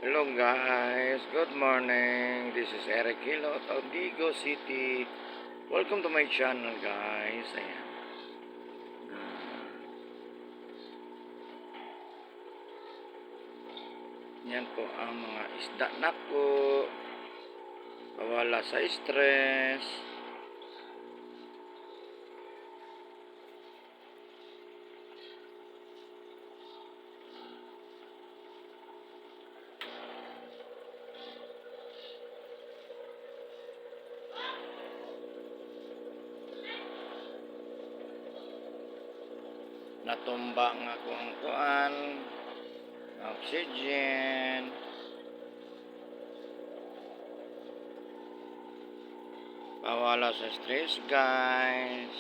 Hello guys, good morning. This is Eric Hilo at Audigo City. Welcome to my channel guys. Ayan. Yan po ang mga isda nako. Pawala sa stress. Natumba nga kung kuan, oxygen. Pawala sa stress guys.